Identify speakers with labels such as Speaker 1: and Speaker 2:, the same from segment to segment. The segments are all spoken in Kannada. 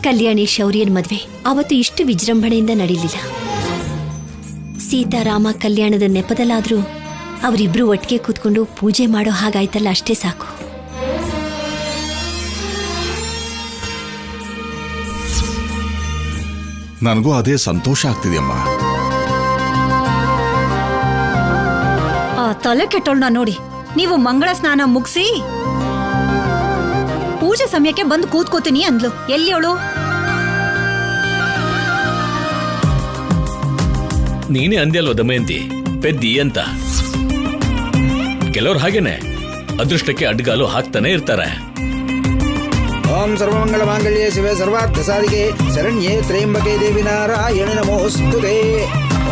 Speaker 1: ಕಲ್ಯಾಣಿ ಶೌರ್ಯನ್ ಮದ್ವೆ ಅವತ್ತು ಇಷ್ಟು ವಿಜೃಂಭಣೆಯಿಂದ ನಡೀಲಿಲ್ಲ. ಸೀತಾರಾಮ ಕಲ್ಯಾಣದ ನೆಪದಲ್ಲಾದ್ರೂ ಅವರಿಬ್ರು ಒಟ್ಟಿಗೆ ಕೂತ್ಕೊಂಡು ಪೂಜೆ ಮಾಡೋ ಹಾಗಾಯ್ತಲ್ಲ, ಅಷ್ಟೇ ಸಾಕು.
Speaker 2: ನನಗೂ ಅದೇ ಸಂತೋಷ ಆಗ್ತಿದೆಯಮ್ಮ.
Speaker 3: ಆ ತಲೆ ಕೆಟ್ಟೋಳ್ನ ನೋಡಿ, ನೀವು ಮಂಗಳ ಸ್ನಾನ ಮುಗಿಸಿ ಪೂಜೆ ಸಮಯಕ್ಕೆ ಬಂದು ಕೂತ್ಕೋತೀನಿ ಅಂದ್ಲು. ಎಲ್ಲಿ ಅವಳು?
Speaker 4: ನೀನೇ ಅಂದ್ಯಲ್ವ ದಮಯಂತಿ, ಪೆದ್ದಿ ಅಂತ. ಕೆಲವ್ರು ಹಾಗೇನೆ ಅದೃಷ್ಟಕ್ಕೆ ಅಡ್ಗಾಲು ಹಾಕ್ತಾನೆ ಇರ್ತಾರೆ.
Speaker 5: ಓಂ ಸರ್ವಮಂಗಳ ಮಾಂಗಲ್ಯೇ ಶಿವೆ ಸರ್ವಾರ್ಥ ಸಾಧಿಕೆ ಶರಣ್ಯೇ ತ್ರ್ಯಂಬಕೆ ದೇವಿ ನಾರಾಯಣಿ ನಮೋಸ್ತುತೆ.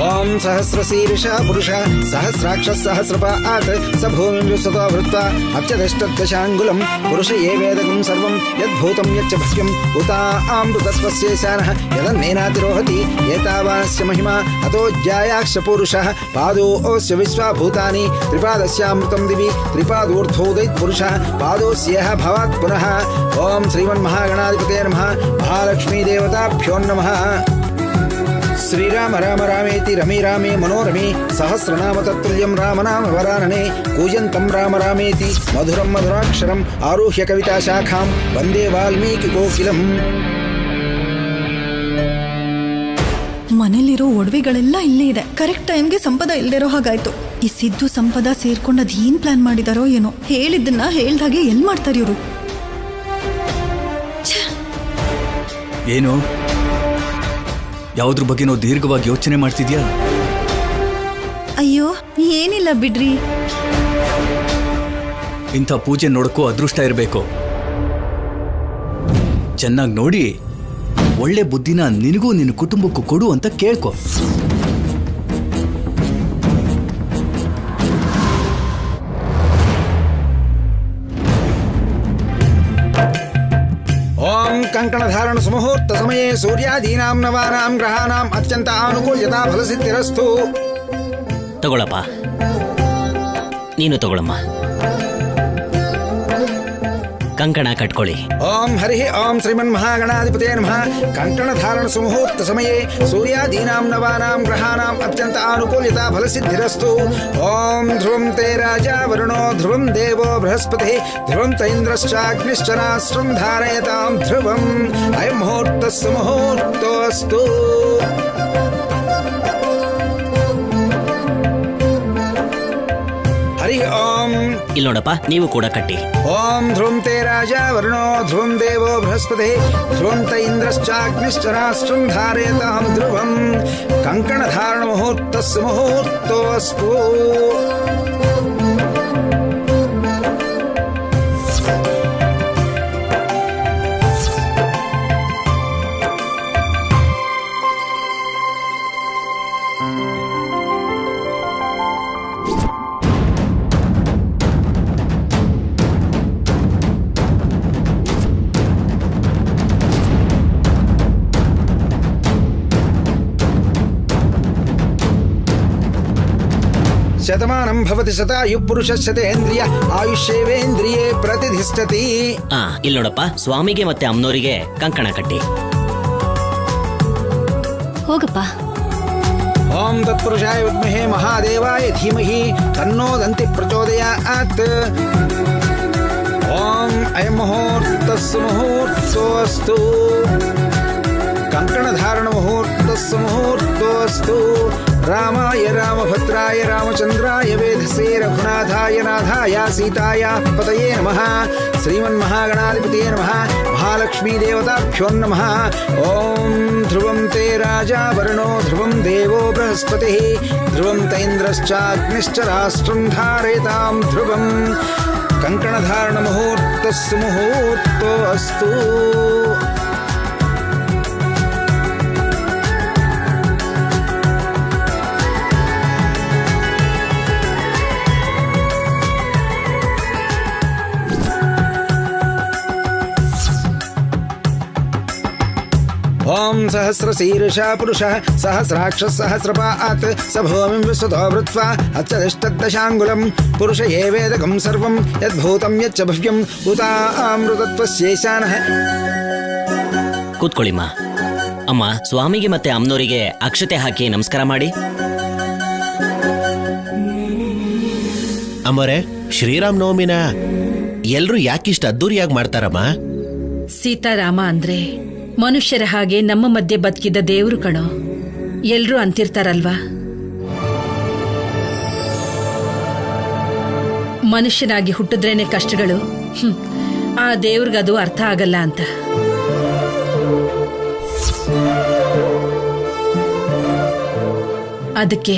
Speaker 5: ಓಂ ಸಹಸ್ರಶೀರ್ಷ ಪುರುಷ ಸಹಸ್ರಾಕ್ಷ ಸಹಸ್ರಪಾತ್ ಸ ಭೂಮಿಂ ವಿಶ್ವತೋ ಭೃತ್ವಾ ಅಬ್ಜದಷ್ಟದಶಾಂಗುಲಂ ಪುರುಷ ಯೇ ವೇದಕಂ ಸರ್ವಂ ಯದ್ಭೂತಂ ಯಚ್ಚ ಭಸ್ಯಂ ಉತಾಮೃತತ್ವಸ್ಯೇಶಾನಃ ಯದನ್ನೇನಾತಿರೋಹತಿ ಏತಾವಾನಸ್ಯ ಮಹಿಮಾ ಅತೋ ಜ್ಯಾಯಾಕ್ಷ ಪುರುಷಃ ಪಾದೋಸ್ಯ ವಿಶ್ವಭೂತಾನಿ ತ್ರಿಪಾದಸ್ಯಾಮೃತಂ ದಿವಿ ತ್ರಿಪಾದೂರ್ಧ್ವೋದೈತ್ ಪುರುಷಃ ಪಾದೋಸ್ಯೇಹ ಭವಾತ್ ಪುನಃ. ಓಂ ಶ್ರೀಮನ್ಮಹಾಗಣಾಧಿಪತೇ ನಮಃ. ಮಹಾಲಕ್ಷ್ಮೀ ದೇವತಾಭ್ಯೋ ನಮಃ. ಶ್ರೀರಾಮ ರಾಮ ರಾಮೇತಿ ರಮೇ ರಾಮೇ ಮನೋರಮೇ ಸಹಸ್ರನಾಮ ತತ್ತುಲ್ಯಂ ರಾಮನಾಮ ವರಾನನೆ ಕೂಜಂತಂ ರಾಮ ರಾಮೇತಿ ಮಧುರಂ ಮಧುರಾಕ್ಷರಂ ಆರುಹ್ಯ ಕವಿತಾ ಶಾಖಾಂ ವಂದೇ ವಾಲ್ಮೀಕಿ ಕೋಕಿಲಂ.
Speaker 6: ಮನೇಲಿರೋ ಒಡವೆಗಳೆಲ್ಲ ಇಲ್ಲೇ ಇದೆ. ಕರೆಕ್ಟ್ ಟೈಮ್ಗೆ ಸಂಪದ ಇಲ್ದಿರೋ ಹಾಗಾಯ್ತು. ಈ ಸಿದ್ದು ಸಂಪದ ಸೇರ್ಕೊಂಡು ಅದೇನ್ ಪ್ಲಾನ್ ಮಾಡಿದಾರೋ ಏನೋ. ಹೇಳಿದ್ದನ್ನ ಹೇಳ್ದಾಗೆ ಎಲ್ ಮಾಡ್ತಾರೆ ಇವರು.
Speaker 7: ಏನು ಯಾವುದ್ರ ಬಗ್ಗೆ ನಾವು ದೀರ್ಘವಾಗಿ ಯೋಚನೆ ಮಾಡ್ತಿದ್ಯಾ?
Speaker 6: ಅಯ್ಯೋ ಏನಿಲ್ಲ ಬಿಡ್ರಿ.
Speaker 7: ಇಂಥ ಪೂಜೆ ನೋಡಕ್ಕೂ ಅದೃಷ್ಟ ಇರಬೇಕು. ಚೆನ್ನಾಗಿ ನೋಡಿ ಒಳ್ಳೆ ಬುದ್ಧಿನ ನಿನಗೂ ನಿನ್ನ ಕುಟುಂಬಕ್ಕೂ ಕೊಡು ಅಂತ ಕೇಳ್ಕೊ.
Speaker 5: ಓಂ ಕಂಕಣಧಾರಣ ಸುಮುಹೂರ್ತ ಸಮಯೇ ಸೂರ್ಯಾದೀನಾಂ ನವಾನಾಂ ಗ್ರಹಾನಾಂ ಅತ್ಯಂತ ಅನುಕೂಲ್ಯತಾ ಫಲಸಿದ್ಧಿರಸ್ತು.
Speaker 8: ತಗೊಳಪ್ಪ, ನೀನು ತಗೊಳಮ್ಮ. ಕಂಕಣ ಕಟ್ಕೊಳ್ಳಿ.
Speaker 5: ಓಂ ಹರಿ ಓಂ ಶ್ರೀಮನ್ಮಹಾಗಣಾಧಿಪತೇ ನಮಃ. ಕಂಕಣಧಾರಣ ಸುಮುಹೂರ್ತ ಸಮಯೇ ಸೂರ್ಯಾದೀನಾಂ ನವಾನಾಂ ಗ್ರಹಾನಾಂ ಅತ್ಯಂತ ಅನುಕೂಲ್ಯತಾ ಫಲಸಿದ್ಧಿರಸ್ತು. ಓಂ ಧ್ರುವಂ ತೇ ರಾಜಾ ವರುಣೋ ಧ್ರುವಂ ದೇವೋ ಬೃಹಸ್ಪತಿ ಧ್ರುವಂ ತ ಇಂದ್ರಶ್ಚಾಗ್ನಿಶ್ಚ ರಾಷ್ಟ್ರಂ ಧಾರಯತಾಂ ಧ್ರುವಂ. ಅಯಂ ಮುಹೂರ್ತಸ್ಸು ಮುಹೂರ್ತೋऽಸ್ತು. ಹರಿ ಓಂ.
Speaker 8: ಇಲ್ಲಿ ನೋಡಪ್ಪ, ನೀವು ಕೂಡ ಕಟ್ಟಿ.
Speaker 5: ಓಂ ಧ್ರುವಂ ತೇ ರಾಜಾ ವರುಣೋ ಧ್ರುವಂ ದೇವೋ ಬೃಹಸ್ಪತಿ ಧ್ರುವಂ ತ ಇಂದ್ರಶ್ಚಾಗ್ನಿಶ್ಚ ರಾಷ್ಟ್ರಂ ಧಾರಯತಾಂ ಧ್ರುವಂ. ಕಂಕಣಧಾರಣ ಮುಹೂರ್ತಸ್ಸು ಮುಹೂರ್ತೋऽಸ್ತು. ಶತಮಾನಂ ಭವತಿ ಶತಾಯು ಪುರುಷಶತೇಂದ್ರಿಯ ಆಯುಷ್ಯೇವೇಂದ್ರಿಯೇ ಪ್ರತಿಷ್ಠತಿ.
Speaker 8: ಇಲ್ಲಿ ನೋಡಪ್ಪ, ಸ್ವಾಮಿಗೆ ಮತ್ತೆ ಅಮ್ಮನವರಿಗೆ ಕಂಕಣ ಕಟ್ಟಿ.
Speaker 1: ಹೋಗಪ್ಪ.
Speaker 5: ಓಂ ತತ್ಪುರುಷಾಯ ವಿದ್ಮಹೇ ಮಹಾದೇವಾಯ ಧೀಮಹಿ ತನ್ನೋ ದಂತಿ ಪ್ರಚೋದಯಾತ್. ಓಂ ಅಯಂ ಮುಹೂರ್ತಸ್ಸು ಮುಹೂರ್ತೋऽಸ್ತು. ಕಂಕಣಧಾರಣ ಮುಹೂರ್ತಸ್ಸು ಮುಹೂರ್ತೋऽಸ್ತು. ರಾಮಾಯ ರಾಮಭದ್ರಾಯ ರಾಮಚಂದ್ರಾಯ ವೇಧಸೇ ರಘುನಾಥಾಯ ನಾಥಾಯ ಸೀತಾಯ ಪತಯೇ ನಮಃ. ಶ್ರೀಮನ್ಮಹಾಗಣಾಧಿಪತೇ ನಮಃ. ಮಹಾಲಕ್ಷ್ಮೀ ದೇವತಾಭ್ಯೋ ನಮಃ. ಓಂ ಧ್ರುವಂ ತೇ ರಾಜಾ ವರುಣೋ ಧ್ರುವಂ ದೇವೋ ಬೃಹಸ್ಪತಿ ಧ್ರುವಂ ತ ಇಂದ್ರಶ್ಚಾಗ್ನಿಶ್ಚ ರಾಷ್ಟ್ರಂ ಧಾರಯತಾಂ ಧ್ರುವಂ. ಕಂಕಣಧಾರಣ ಮುಹೂರ್ತಸ್ಸು ಮುಹೂರ್ತೋऽಸ್ತು. ಓಂ ಸಹಸ್ರಶೀರ್ಷ ಪುರುಷಃ ಸಹಸ್ರಾಕ್ಷ ಸಹಸ್ರಪಾತ್ ಸ ಭೂಮಿಂ ವಿಶ್ವತೋ ಭೃತ್ವಾ ಅಚ್ಚದಷ್ಟದಶಾಂಗುಲಂ ಪುರುಷ ಯೇ ವೇದಕಂ ಸರ್ವಂ ಯದ್ಭೂತಂ ಯಚ್ಚ ಭವ್ಯಂ ಉತಾಮೃತತ್ವಸ್ಯೇಶಾನಃ
Speaker 8: ಕೂತ್ಕೊಳ್ಳಿಮ್ಮ. ಅಮ್ಮ, ಸ್ವಾಮಿಗೆ ಮತ್ತೆ ಅಮ್ಮನವರಿಗೆ ಅಕ್ಷತೆ ಹಾಕಿ ನಮಸ್ಕಾರ ಮಾಡಿ.
Speaker 9: ಅಮ್ಮರೇ, ಶ್ರೀರಾಮ್ ನವಮಿನ ಎಲ್ರು ಯಾಕಿಷ್ಟು ಅದ್ದೂರಿಯಾಗಿ ಮಾಡ್ತಾರಮ್ಮ?
Speaker 3: ಸೀತಾರಾಮ ಅಂದ್ರೆ ಮನುಷ್ಯರ ಹಾಗೆ ನಮ್ಮ ಮಧ್ಯೆ ಬದುಕಿದ್ದ ದೇವ್ರು ಕಣೋ. ಎಲ್ರೂ ಅಂತಿರ್ತಾರಲ್ವಾ, ಮನುಷ್ಯನಾಗಿ ಹುಟ್ಟಿದ್ರೇನೆ ಕಷ್ಟಗಳು, ಆ ದೇವ್ರಿಗದು ಅರ್ಥ ಆಗಲ್ಲ ಅಂತ. ಅದಕ್ಕೆ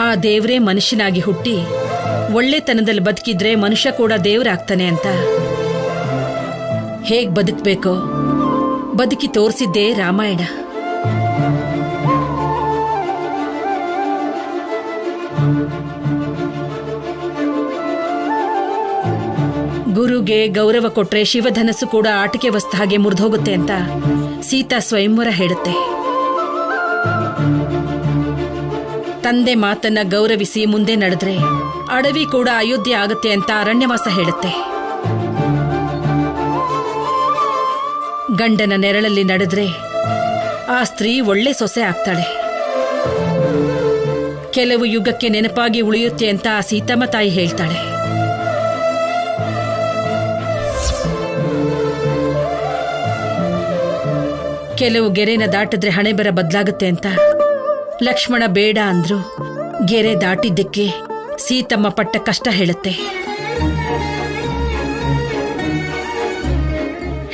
Speaker 3: ಆ ದೇವ್ರೇ ಮನುಷ್ಯನಾಗಿ ಹುಟ್ಟಿ ಒಳ್ಳೆತನದಲ್ಲಿ ಬದುಕಿದ್ರೆ ಮನುಷ್ಯ ಕೂಡ ದೇವ್ರಾಗ್ತಾನೆ ಅಂತ ಹೇಗ್ ಬದುಕ್ಬೇಕೋ ಬದುಕಿ ತೋರಿಸಿದ್ದೇ ರಾಮಾಯಣ. ಗುರುಗೆ ಗೌರವ ಕೊಟ್ರೆ ಶಿವಧನಸ್ಸು ಕೂಡ ಆಟಿಕೆ ವಸ್ತು ಹಾಗೆ ಮುರಿದೋಗುತ್ತೆ ಅಂತ ಸೀತಾ ಸ್ವಯಂವರ ಹೇಳುತ್ತೆ. ತಂದೆ ಮಾತನ್ನ ಗೌರವಿಸಿ ಮುಂದೆ ನಡೆದ್ರೆ ಅಡವಿ ಕೂಡ ಅಯೋಧ್ಯೆ ಆಗುತ್ತೆ ಅಂತ ಅರಣ್ಯವಾಸ ಹೇಳುತ್ತೆ. ಗಂಡನ ನೆರಳಲ್ಲಿ ನಡೆದ್ರೆ ಆ ಸ್ತ್ರೀ ಒಳ್ಳೆ ಸೊಸೆ ಆಗ್ತಾಳೆ. ಕೆಲವು ಯುಗಕ್ಕೆ ನೆನಪಾಗಿ ಉಳಿಯುತ್ತೆ ಅಂತ ಆ ಸೀತಮ್ಮ ತಾಯಿ ಹೇಳ್ತಾಳೆ. ಕೆಲವು ಗೆರೆನ ದಾಟಿದ್ರೆ ಹಣೆ ಬರ ಬದಲಾಗುತ್ತೆ ಅಂತ ಲಕ್ಷ್ಮಣ ಬೇಡ ಅಂದ್ರು ಗೆರೆ ದಾಟಿದ್ದಕ್ಕೆ ಸೀತಮ್ಮ ಪಟ್ಟ ಕಷ್ಟ ಹೇಳುತ್ತೆ.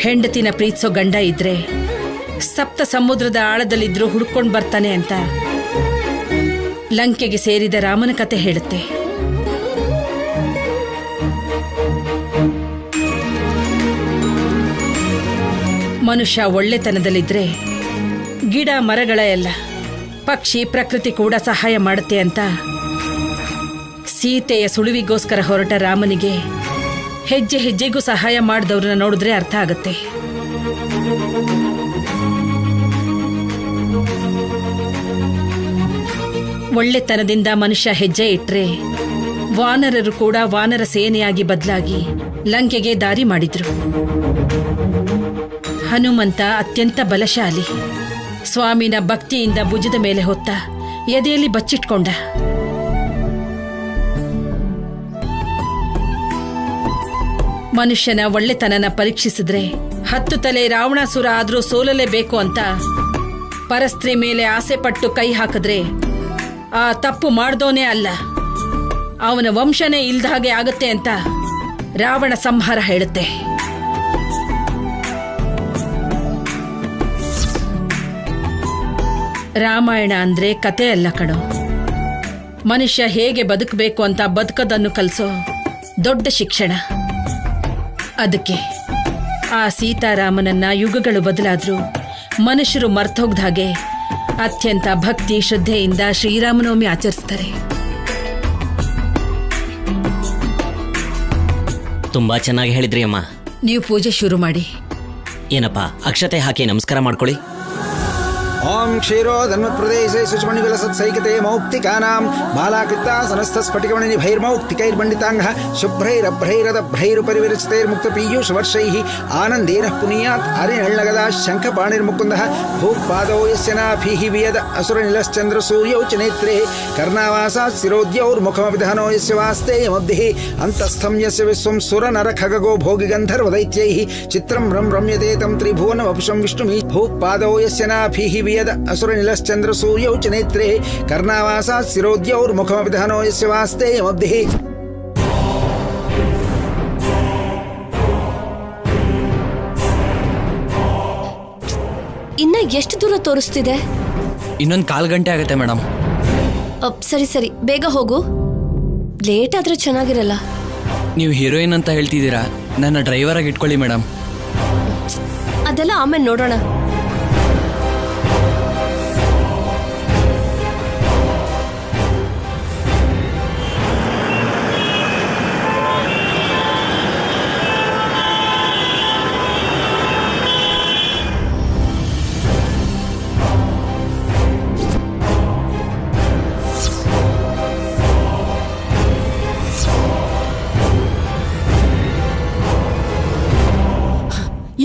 Speaker 3: ಹೆಂಡತಿನ ಪ್ರೀತಿಸೋ ಗಂಡ ಇದ್ರೆ ಸಪ್ತ ಸಮುದ್ರದ ಆಳದಲ್ಲಿದ್ರು ಹುಡ್ಕೊಂಡ್ ಬರ್ತಾನೆ ಅಂತ ಲಂಕೆಗೆ ಸೇರಿದ ರಾಮನ ಕತೆ ಹೇಳುತ್ತೆ. ಮನುಷ್ಯ ಒಳ್ಳೆತನದಲ್ಲಿದ್ರೆ ಗಿಡ ಮರಗಳ ಎಲ್ಲ ಪಕ್ಷಿ ಪ್ರಕೃತಿ ಕೂಡ ಸಹಾಯ ಮಾಡುತ್ತೆ ಅಂತ ಸೀತೆಯ ಸುಳಿವಿಗೋಸ್ಕರ ಹೊರಟ ರಾಮನಿಗೆ ಹೆಜ್ಜೆ ಹೆಜ್ಜೆಗೂ ಸಹಾಯ ಮಾಡಿದವ್ರನ್ನ ನೋಡಿದ್ರೆ ಅರ್ಥ ಆಗುತ್ತೆ. ಒಳ್ಳೆತನದಿಂದ ಮನುಷ್ಯ ಹೆಜ್ಜೆ ಇಟ್ರೆ ವಾನರರು ಕೂಡ ವಾನರ ಸೇನೆಯಾಗಿ ಬದಲಾಗಿ ಲಂಕೆಗೆ ದಾರಿ ಮಾಡಿದ್ರು. ಹನುಮಂತ ಅತ್ಯಂತ ಬಲಶಾಲಿ. ಸ್ವಾಮಿನ ಭಕ್ತಿಯಿಂದ ಭುಜದ ಮೇಲೆ ಹೊತ್ತ ಎದೆಯಲ್ಲಿ ಬಚ್ಚಿಟ್ಕೊಂಡ. ಮನುಷ್ಯನ ಒಳ್ಳೆತನನ ಪರೀಕ್ಷಿಸಿದ್ರೆ 10 ತಲೆ ರಾವಣಾಸುರ ಆದ್ರೂ ಸೋಲಲೇಬೇಕು ಅಂತ ಪರಸ್ತ್ರೀ ಮೇಲೆ ಆಸೆ ಪಟ್ಟು ಕೈ ಹಾಕಿದ್ರೆ ಆ ತಪ್ಪು ಮಾಡ್ದೋನೇ ಅಲ್ಲ, ಅವನ ವಂಶನೇ ಇಲ್ದ ಹಾಗೆ ಆಗುತ್ತೆ ಅಂತ ರಾವಣ ಸಂಹಾರ ಹೇಳುತ್ತೆ. ರಾಮಾಯಣ ಅಂದ್ರೆ ಕತೆ ಅಲ್ಲ ಕಣೋ, ಮನುಷ್ಯ ಹೇಗೆ ಬದುಕಬೇಕು ಅಂತ ಬದುಕೋದನ್ನು ಕಲಿಸೋ ದೊಡ್ಡ ಶಿಕ್ಷಣ. ಅದಕ್ಕೆ ಆ ಸೀತಾರಾಮನನ್ನ ಯುಗಗಳು ಬದಲಾದ್ರೂ ಮನುಷ್ಯರು ಮರ್ತೋಗ್ದ ಹಾಗೆ ಅತ್ಯಂತ ಭಕ್ತಿ ಶ್ರದ್ಧೆಯಿಂದ ಶ್ರೀರಾಮನವಮಿ ಆಚರಿಸ್ತಾರೆ.
Speaker 8: ತುಂಬಾ ಚೆನ್ನಾಗಿ ಹೇಳಿದ್ರಿ ಅಮ್ಮ.
Speaker 3: ನೀವು ಪೂಜೆ ಶುರು ಮಾಡಿ.
Speaker 8: ಏನಪ್ಪ, ಅಕ್ಷತೆ ಹಾಕಿ ನಮಸ್ಕಾರ ಮಾಡ್ಕೊಳ್ಳಿ.
Speaker 5: ಓಂ ಕ್ಷೀರೋ ಧನ್ಮತ್ಪ್ರದೇಶೆ ಶುಚಿಮಣಿವಿಲಸತ್ಸೈಕತೆ ಮೌಕ್ತಿಕಾನಾಂ ಬಾಲಾಕೃತ್ತಾ ಸನಸ್ಥಸ್ಫಟಿಕಮಣಿಭೈರ್ಮೌಕ್ತಿಕೈರ್ಮಂಡಿತಾಂಗಃ ಶುಭ್ರೈರಭ್ರೈರದಭ್ರೈರುಪರಿವಿರಚಿತೈರ್ಮುಕ್ತಪೀಯೂಷವರ್ಷೈಃ ಆನಂದೇನಃ ಪುನೀಯಾತ್ ಹರಿನಳ್ಳಗದಾ ಶಂಖಪಾಣಿರ್ಮುಕುಂದಃ ಭೂಪಾದೋ ಯಸ್ಯ ನಾಭಿಃ ವಿಯದ ಅಸುರನಿಲಶ್ಚಂದ್ರಸೂರ್ಯೌ ಚ ನೇತ್ರೇ ಕರ್ಣಾವಾಸಾತ್ ಶಿರೋದ್ಯೌರ್ಮುಖಮಪಿ ದಹನೋ ಯಸ್ಯ ವಾಸ್ತೇಯಮಬ್ಧಿಃ ಅಂತಸ್ಥಂ ಯಸ್ಯ ವಿಶ್ವಂ ಸುರನರಖಗೋ ಭೋಗಿಗಂಧರ್ವದೈತ್ಯೈಃ ಚಿತ್ರಂ ರಮ್ಯತೆ ತಂ ತ್ರಿಭುವನ ವಪುಷಂ ವಿಷ್ಣುಮಿ ಭೂಪಾದೋ ಯಸ್ಯ ನಾಭಿಃ ವಿಯದ ಅಸುರನಿಲಶ್ಚಂದ್ರ ಸೂರ್ಯೌ ಚ ನೇತ್ರೇ ಕರ್ಣಾವಾಸಾತ್ ಶಿರೋದ್ಯೌರ್ಮುಖಮಪಿ ದಹನೋ ಯಸ್ಯ ವಾಸ್ತೇಯಮಬ್ಧಿಃ.
Speaker 1: ಇನ್ನ ಎಷ್ಟು ದೂರ ತೋರಿಸ್ತಿದೆ?
Speaker 10: ಇನ್ನೊಂದು 1/4 ಗಂಟೆ ಆಗುತ್ತೆ ಮೇಡಮ್.
Speaker 1: ಸರಿ ಸರಿ, ಬೇಗ ಹೋಗು, ಲೇಟ್ ಆದ್ರೆ ಚೆನ್ನಾಗಿರಲ್ಲ.
Speaker 10: ನೀವು ಹೀರೋಯಿನ್ ಅಂತ ಹೇಳ್ತಿದ್ದೀರಾ, ನನ್ನ ಡ್ರೈವರ್ ಆಗಿ ಇಟ್ಕೊಳ್ಳಿ ಮೇಡಮ್.
Speaker 1: ಅದೆಲ್ಲ ಆಮೇಲೆ ನೋಡೋಣ.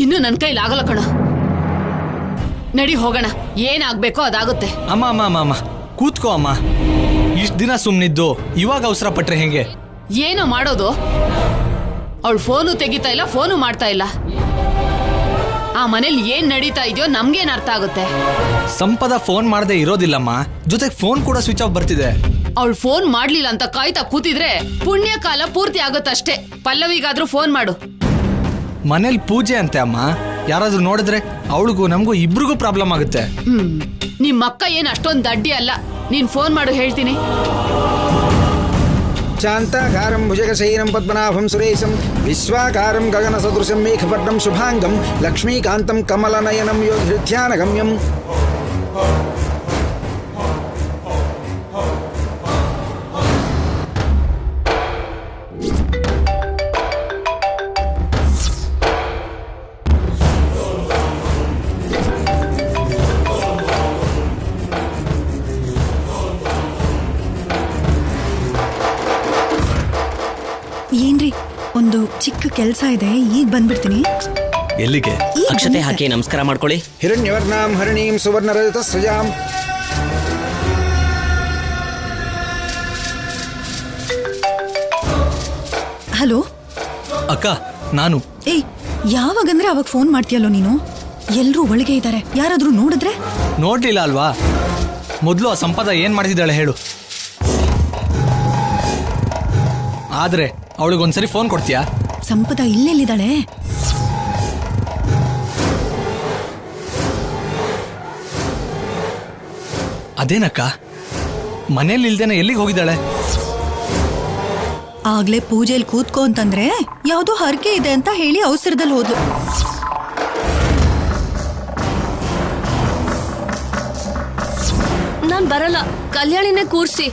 Speaker 3: ಇನ್ನು ನನ್ನ ಕೈಲಾಗಲ್ಲ ಕಣ.
Speaker 11: ನಡಿ ಹೋಗೋಣ, ಏನಾಗ್ಬೇಕೋ ಅದಾಗುತ್ತೆ.
Speaker 10: ಅಮ್ಮ ಅಮ್ಮ ಅಮ್ಮ ಅಮ್ಮ ಕೂತ್ಕೋ ಅಮ್ಮ. ಇಷ್ಟು ದಿನ ಸುಮ್ಮನಿದ್ದು ಇವಾಗ ಅವಸರ ಪಟ್ರೆ ಹೆಂಗೆ?
Speaker 11: ಏನೋ ಮಾಡೋದು. ಅವಳು ಫೋನು ತೆಗಿತಾ ಇಲ್ಲ, ಫೋನು ಮಾಡ್ತಾ ಇಲ್ಲ. ಆ ಮನೇಲಿ ಏನ್ ನಡೀತಾ ಇದೆಯೋ ನಮ್ಗೇನ್ ಅರ್ಥ ಆಗುತ್ತೆ?
Speaker 10: ಸಂಪದ ಫೋನ್ ಮಾಡದೆ ಇರೋದಿಲ್ಲಮ್ಮ, ಜೊತೆಗೆ ಫೋನ್ ಕೂಡ ಸ್ವಿಚ್ ಆಫ್ ಬರ್ತಿದೆ.
Speaker 11: ಅವಳು ಫೋನ್ ಮಾಡ್ಲಿಲ್ಲ ಅಂತ ಕಾಯ್ತಾ ಕೂತಿದ್ರೆ ಪುಣ್ಯ ಕಾಲ ಪೂರ್ತಿ ಆಗುತ್ತಷ್ಟೇ. ಪಲ್ಲವಿಗಾದ್ರೂ ಫೋನ್ ಮಾಡು.
Speaker 10: ಮನೇಲಿ ಪೂಜೆ ಅಂತೆ ಅಮ್ಮ, ಯಾರಾದ್ರೂ ನೋಡಿದ್ರೆ ಅವಳಿಗೂ ನಮಗೂ ಇಬ್ರಿಗೂ ಪ್ರಾಬ್ಲಮ್ ಆಗುತ್ತೆ.
Speaker 11: ನಿಮ್ಮಕ್ಕ ಏನ್ ಅಷ್ಟೊಂದು ದಡ್ಡಿ ಅಲ್ಲ. ನೀನ್ ಫೋನ್ ಮಾಡು, ಹೇಳ್ತೀನಿ.
Speaker 5: ಶಾಂತಾಕಾರಂ ಭುಜಗಶಯನಂ ಪದ್ಮನಾಭಂ ಸುರೇಶಂ ವಿಶ್ವಾಕಾರಂ ಗಗನ ಸದೃಶಂ ಮೇಘಪರ್ಣಂ ಶುಭಾಂಗಂ ಲಕ್ಷ್ಮೀಕಾಂತಂ ಕಮಲನಯನಂ ಯೋಗಿಧ್ಯಾನಗಮ್ಯಂ.
Speaker 6: ಏನ್ರಿ, ಒಂದು ಚಿಕ್ಕ ಕೆಲಸ ಇದೆ, ಈಗ ಬಂದ್ಬಿಡ್ತೀನಿ.
Speaker 10: ಎಲ್ಲಿಗೆ?
Speaker 8: ಅಕ್ಷತೆ ಹಾಕಿ ನಮಸ್ಕಾರ ಮಾಡ್ಕೊಳ್ಳಿ.
Speaker 5: ಹಿರಣ್ಯವರ್ಣಾಂ ಹರಿಣೀಂ ಸುವರ್ಣರಜತ ಸೃಜಾಂ.
Speaker 6: ಹಲೋ
Speaker 10: ಅಕ್ಕ, ನಾನು.
Speaker 6: ಏಯ್, ಯಾವಾಗಂದ್ರೆ ಅವಾಗ ಫೋನ್ ಮಾಡ್ತೀಯಲ್ಲೋ ನೀನು. ಎಲ್ರೂ ಒಳಗೆ ಇದ್ದಾರೆ, ಯಾರಾದ್ರೂ ನೋಡಿದ್ರೆ?
Speaker 10: ನೋಡ್ಲಿಲ್ಲ ಅಲ್ವಾ? ಮೊದಲು ಆ ಸಂಪದ ಏನ್ ಮಾಡ್ತಿದ್ದಾಳೆ ಹೇಳು. ಆದ್ರೆ ಅವಳಿಗೊಂದ್ಸರಿ ಫೋನ್ ಕೊಡ್ತೀಯಾ?
Speaker 6: ಸಂಪದ ಇಲ್ಲೆಲ್ಲಿದ್ದಾಳೆ?
Speaker 10: ಅದೇನಕ್ಕ, ಮನೇಲಿ ಇಲ್ದೇನೆ ಎಲ್ಲಿಗೆ ಹೋಗಿದ್ದಾಳೆ?
Speaker 6: ಆಗ್ಲೇ ಪೂಜೆಯಲ್ಲಿ ಕೂತ್ಕೋ ಅಂತಂದ್ರೆ ಯಾವುದೋ ಹರಕೆ ಇದೆ ಅಂತ ಹೇಳಿ ಅವಸರದಲ್ಲಿ ಹೋದ್ಲು.
Speaker 1: ನಾನ್ ಬರಲ್ಲ, ಕಲ್ಯಾಣಿನೇ ಕೂರ್ಸಿ.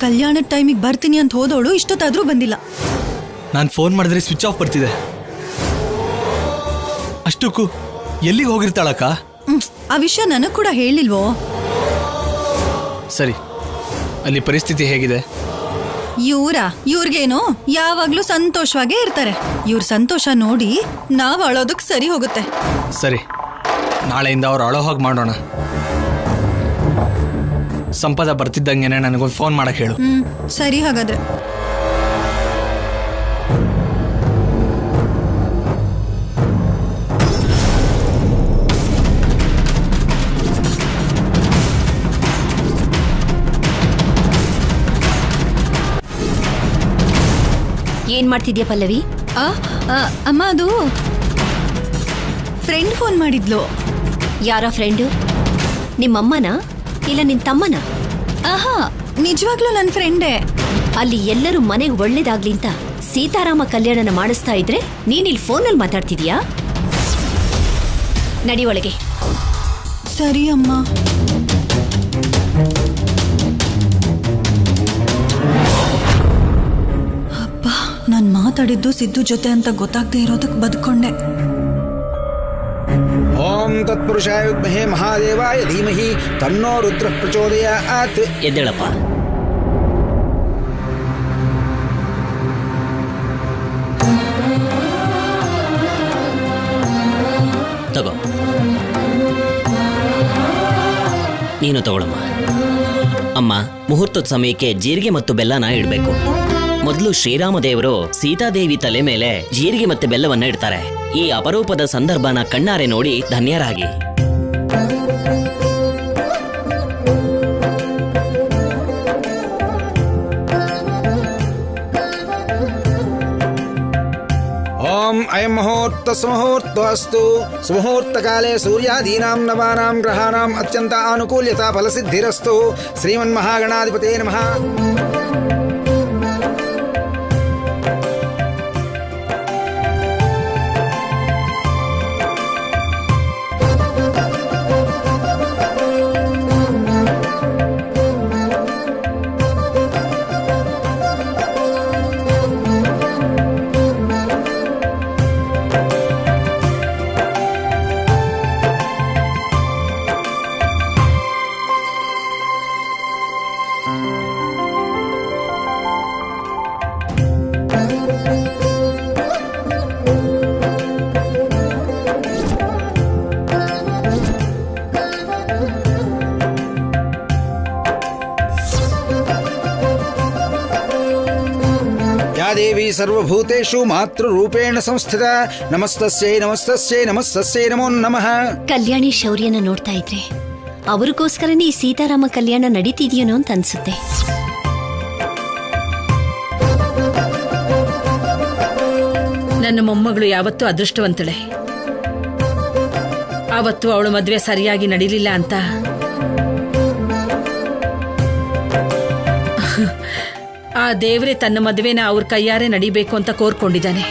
Speaker 6: ಕಲ್ಯಾಣದ ಟೈಮಿಗೆ ಬರ್ತೀನಿ ಅಂತ ಹೋದವಳು ಇಷ್ಟೊತ್ತಾದ್ರೂ ಬಂದಿಲ್ಲ.
Speaker 10: ನಾನು ಫೋನ್ ಮಾಡಿದ್ರೆ ಸ್ವಿಚ್ ಆಫ್ ಬರ್ತಿದೆ. ಅಷ್ಟಕ್ಕೂ ಎಲ್ಲಿಗೆ ಹೋಗಿರ್ತಾಳಕ್ಕ?
Speaker 6: ಆ ವಿಷಯ ನನಗೆ ಕೂಡ ಹೇಳಿಲ್ವೋ?
Speaker 10: ಸರಿ, ಅಲ್ಲಿ ಪರಿಸ್ಥಿತಿ ಹೇಗಿದೆ?
Speaker 6: ಇವ್ರಿಗೇನು ಯಾವಾಗ್ಲೂ ಸಂತೋಷವಾಗೇ ಇರ್ತಾರೆ. ಇವ್ರ ಸಂತೋಷ ನೋಡಿ ನಾವು ಅಳೋದಕ್ಕೆ ಸರಿ ಹೋಗುತ್ತೆ.
Speaker 10: ಸರಿ, ನಾಳೆಯಿಂದ ಅವ್ರು ಅಳೋ ಹೋಗಿ ಮಾಡೋಣ. ಸಂಪದ ಬರ್ತಿದ್ದಂಗೆನೆ ನನಗೊಂದು ಫೋನ್ ಮಾಡಕ್ ಹೇಳು.
Speaker 6: ಸರಿ, ಹಾಗಾದ್ರೆ.
Speaker 1: ಏನ್ ಮಾಡ್ತಿದ್ಯಾ ಪಲ್ಲವಿ?
Speaker 6: ಅಮ್ಮ, ಅದು ಫ್ರೆಂಡ್ ಫೋನ್ ಮಾಡಿದ್ಲು.
Speaker 1: ಯಾರ ಫ್ರೆಂಡು? ನಿಮ್ಮಮ್ಮನ ಇಲ್ಲ ನಿನ್ ತಮ್ಮನ?
Speaker 6: ಆಹಾ, ನಿಜವಾಗ್ಲೂ ನನ್ನ ಫ್ರೆಂಡೇ.
Speaker 1: ಅಲ್ಲಿ ಎಲ್ಲರೂ ಮನೆಗೆ ಒಳ್ಳೇದಾಗ್ಲಿ ಅಂತ ಸೀತಾರಾಮ ಕಲ್ಯಾಣನ ಮಾಡಿಸ್ತಾ ಇದ್ರೆ ನೀನಿಲ್ಲಿ ಫೋನಲ್ಲಿ ಮಾತಾಡ್ತಿದ್ಯಾ? ನಡಿ ಒಳಗೆ.
Speaker 6: ಸರಿ ಅಮ್ಮ. ಅಪ್ಪ, ನಾನು ಮಾತಾಡಿದ್ದು ಸಿದ್ದು ಜೊತೆ ಅಂತ ಗೊತ್ತಾಗದೆ ಇರೋದಕ್ಕೆ ಬದುಕೊಂಡೆ.
Speaker 5: ಓಂ ತತ್ಪುರುಷಾಯ ವಿದ್ಮಹೇ ಮಹಾದೇವಾಯ ಧೀಮಹಿ ತನ್ನೋ ರುದ್ರ ಪ್ರಚೋದಯಾತ್.
Speaker 8: ಎದ್ದೇಳಪ್ಪ. ತಗೋ, ನೀನು ತಗೊಳಮ್ಮ. ಅಮ್ಮ, ಮುಹೂರ್ತದ ಸಮಯಕ್ಕೆ ಜೀರಿಗೆ ಮತ್ತು ಬೆಲ್ಲನ ಇಡಬೇಕು. ಮೊದಲು ಶ್ರೀರಾಮದೇವರು ಸೀತಾದೇವಿ ತಲೆ ಮೇಲೆ ಜೀರಿಗೆ ಮತ್ತೆ ಬೆಲ್ಲವನ್ನ ಇಡ್ತಾರೆ. ಈ ಅಪರೂಪದ ಸಂದರ್ಭನ ಕಣ್ಣಾರೆ ನೋಡಿ ಧನ್ಯರಾಗಿ.
Speaker 5: ಓಂ ಅಯಂ ಮುಹೂರ್ತ ಸುಮುಹೂರ್ತಸ್ತು. ಸುಮುಹೂರ್ತ ಕಾಲೇ ಸೂರ್ಯಾದೀನಾಂ ನವಾನಾಂ ಗ್ರಹಾನಾಂ ಅತ್ಯಂತ ಆನುಕೂಲ್ಯತಾ ಫಲಸಿದ್ಧಿರಸ್ತು. ಶ್ರೀಮನ್ಮಹಾಗಣಾಧಿಪತೇ ನಮಃ. ದೇವಿ ಸರ್ವಭೂತೇಷು ಮಾತೃರೂಪೇಣ ಸಂಸ್ಥಿತ. ನಮಸ್ತಸ್ಯೈ ನಮಸ್ತಸ್ಯೈ ನಮಸ್ತಸ್ಯೈ ನಮೋ ನಮಃ.
Speaker 1: ಕಲ್ಯಾಣಿ ಶೌರ್ಯನ ನೋಡ್ತಾ ಇದ್ರೆ ಅವ್ರಿಗೋಸ್ಕರನೇ ಈ ಸೀತಾರಾಮ ಕಲ್ಯಾಣ ನಡೀತಿದ್ಯೇನೋ ಅಂತ ಅನ್ಸುತ್ತೆ.
Speaker 3: ನನ್ನ ಮೊಮ್ಮಗಳು ಯಾವತ್ತೂ ಅದೃಷ್ಟವಂತಳೆ. ಆವತ್ತು ಅವಳು ಮದುವೆ ಸರಿಯಾಗಿ ನಡೀಲಿಲ್ಲ ಅಂತ ಆ ದೇವ್ರೆ ತನ್ನ ಮದುವೆನ ಅವ್ರ ಕೈಯಾರೆ ನಡಿಬೇಕು ಅಂತ ಕೋರ್ಕೊಂಡಿದ್ದಾನೆ.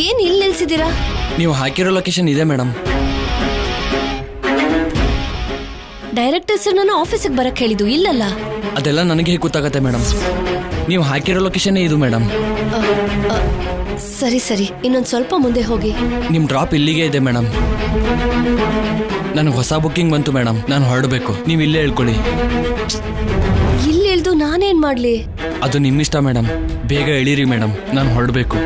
Speaker 1: ಏನ್ ಇಲ್ಲಿ ನಿಲ್ಸಿದ್ದೀರಾ?
Speaker 12: ನೀವು ಹಾಕಿರೋ ಲೊಕೇಶನ್ ಇದೆ ಮೇಡಮ್.
Speaker 1: ಡೈರೆಕ್ಟರ್ ಸರ್ ನನ್ನ ಆಫೀಸಿಗೆ ಬರಕ್ ಹೇಳಿದ್ದು ಇಲ್ಲಲ್ಲ.
Speaker 12: ಅದೆಲ್ಲ ನನಗೆ ಹೇಗೆ ಗೊತ್ತಾಗತ್ತೆ ಮೇಡಮ್? ನೀವು ಹಾಕಿರೋ ಲೊಕೇಶನ್ ಇದು ಮೇಡಮ್.
Speaker 1: ಸರಿ ಸರಿ, ಇನ್ನೊಂದು ಸ್ವಲ್ಪ ಮುಂದೆ ಹೋಗಿ.
Speaker 12: ನಿಮ್ ಡ್ರಾಪ್ ಇಲ್ಲಿಗೆ ಇದೆ ಮೇಡಮ್. ನನಗೆ ಹೊಸ ಬುಕ್ಕಿಂಗ್ ಬಂತು ಮೇಡಮ್, ನಾನು ಹೊರಡಬೇಕು. ನೀವು ಇಲ್ಲೇ ಹೇಳ್ಕೊಳ್ಳಿ.
Speaker 1: ಇಲ್ಲಿ ಇಳ್ದು ನಾನೇನ್ ಮಾಡ್ಲಿ?
Speaker 12: ಅದು ನಿಮ್ಮಿಷ್ಟ ಮೇಡಮ್. ಬೇಗ ಎಳೀರಿ ಮೇಡಮ್, ನಾನು ಹೊರಡಬೇಕು.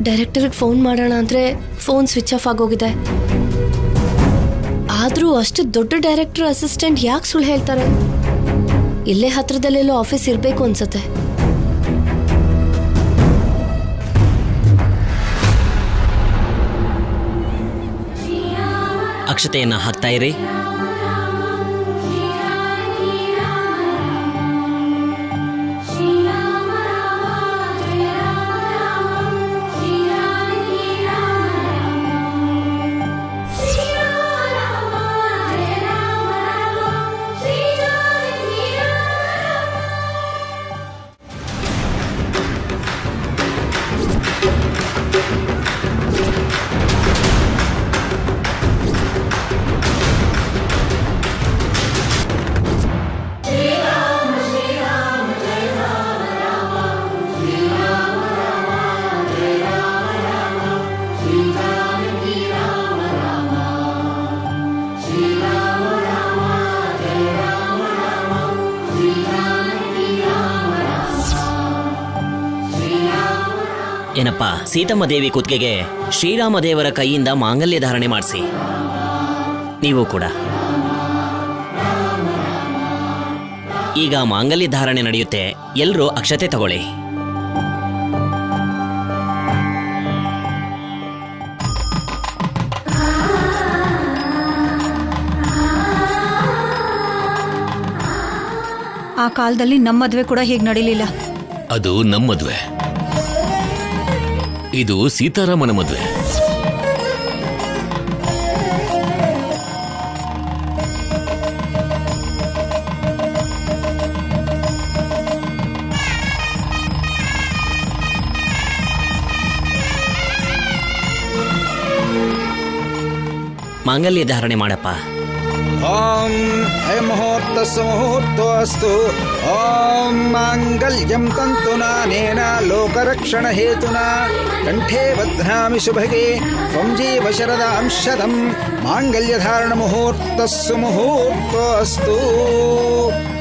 Speaker 1: ಡೈರೆಕ್ಟರ್ಗೆ ಫೋನ್ ಮಾಡೋಣ ಅಂದ್ರೆ ಫೋನ್ ಸ್ವಿಚ್ ಆಫ್ ಆಗೋಗಿದೆ. ಆದ್ರೂ ಅಷ್ಟು ದೊಡ್ಡ ಡೈರೆಕ್ಟರ್ ಅಸಿಸ್ಟೆಂಟ್ ಯಾಕೆ ಸುಳ್ಳು ಹೇಳ್ತಾರೆ? ಇಲ್ಲೇ ಹತ್ರದಲ್ಲೆಲ್ಲೋ ಆಫೀಸ್ ಇರಬೇಕು ಅನ್ಸತ್ತೆ.
Speaker 8: ಅಕ್ಷತೆಯನ್ನ ಹಾಕ್ತಾ ಇರಿ. ಏನಪ್ಪ, ಸೀತಮ್ಮ ದೇವಿ ಕುತ್ತಿಗೆಗೆ ಶ್ರೀರಾಮ ದೇವರ ಕೈಯಿಂದ ಮಾಂಗಲ್ಯ ಧಾರಣೆ ಮಾಡಿಸಿ. ನೀವು ಕೂಡ ಈಗ ಮಾಂಗಲ್ಯ ಧಾರಣೆ ನಡೆಯುತ್ತೆ. ಎಲ್ಲರೂ ಅಕ್ಷತೆ ತಗೊಳ್ಳಿ.
Speaker 6: ಆ ಕಾಲದಲ್ಲಿ ನಮ್ಮ ಮದುವೆ ಕೂಡ ಹೀಗೆ ನಡೀಲಿಲ್ಲ.
Speaker 4: ಅದು ನಮ್ಮ ಮದುವೆ, ಇದು ಸೀತಾರಾಮನ ಮದುವೆ.
Speaker 8: ಮಾಂಗಲ್ಯ ಧಾರಣೆ ಮಾಡಪ್ಪ.
Speaker 5: ಓಂ ಅಯಂ ಮುಹೂರ್ತಸ್ಸು ಮುಹೂರ್ತೋऽस्तु. ಓಂ ಮಾಂಗಲ್ಯಂ ತಂತುನಾನೇನ ಲೋಕರಕ್ಷಣ ಹೇತುನಾ ಕಂಠೇ ಬಧ್ನಾಮಿ ಶುಭಗೆ ತ್ವಂ ಜೀವ ಶರದಾಂ ಶತಂ. ಮಾಂಗಲ್ಯ ಧಾರಣ ಮುಹೂರ್ತಸ್ಸು ಮುಹೂರ್ತೋऽस्तु.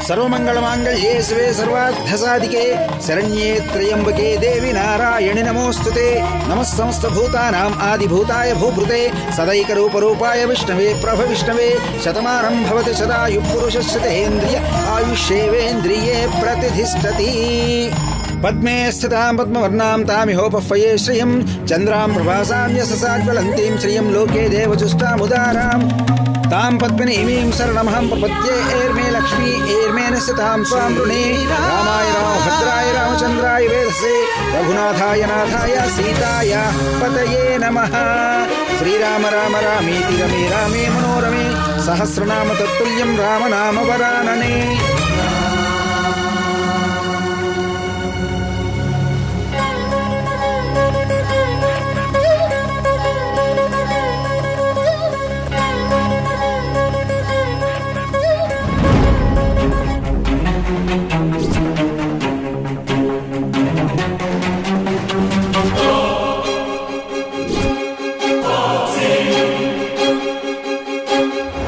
Speaker 5: ಸರ್ವಮಂಗಳ ಮಾಂಗಲ್ಯೇ ಶಿವೆ ಸರ್ವಾರ್ಥ ಸಾಧಿಕೆ ಶರಣ್ಯೇ ತ್ರ್ಯಂಬಕೆ ದೇವಿ ನಾರಾಯಣಿ ನಮೋಸ್ತುತೆ. ನಮಃ ಸಮಸ್ತ ಭೂತಾನಾಂ ಆದಿಭೂತಾಯ ಭೂಭೃತೆ ಸದೈಕರೂಪರೂಪಾಯ ವಿಷ್ಣವೇ ಪ್ರಭವಿಷ್ಣವೇ. ಶತಮಾನಂ ಭವತಿ ಶತಾಯು ಪುರುಷಸ್ಯತೇಂದ್ರಿಯ ಆಯುಷ್ಯೇವೇಂದ್ರಿಯೇ ಪ್ರತಿಷ್ಠತಿ. ಪದ್ಮೇ ಸ್ಥಿತಾಂ ಪದ್ಮವರ್ಣಾಂ ತಾಮಿಹೋಪಫ್ವಯೇ ಶ್ರಿಯಂ ಚಂದ್ರಾಂ ಪ್ರಭಾಸಾಂ ಯಶಸಾ ಜ್ವಲಂತೀಂ ಶ್ರಿಯಂ ಲೋಕೆ ದೇವಜುಷ್ಟಾಮುದಾರಾಂ ತಾಂ ಪದ್ಮಿನೀಮೀಂ ಶರಣಮಹಂ ಪ್ರಪದ್ಯೆ. ಏರ್ಮೇ ಲಕ್ಷ್ಮೀ ಏರ್ಮೇನ ಸ್ಥಿತಾಂ ತ್ವಾಂ ಋಣೇ. ರಾಮಾಯ ರಾಮಭದ್ರಾಯ ರಾಮಚಂದ್ರಾಯ ವೇಧಸೇ ರಘುನಾಥಾಯ ನಾಥಾಯ ಸೀತಾಯ ಪತಯೇ ನಮಃ. ಶ್ರೀರಾಮ ರಾಮ ರಾಮೇತಿ ರಮೇ ರಾಮೇ ಮನೋರಮೇ ಸಹಸ್ರನಾಮ ತತ್ತುಲ್ಯಂ ರಾಮನಾಮ ವರಾನನೇ.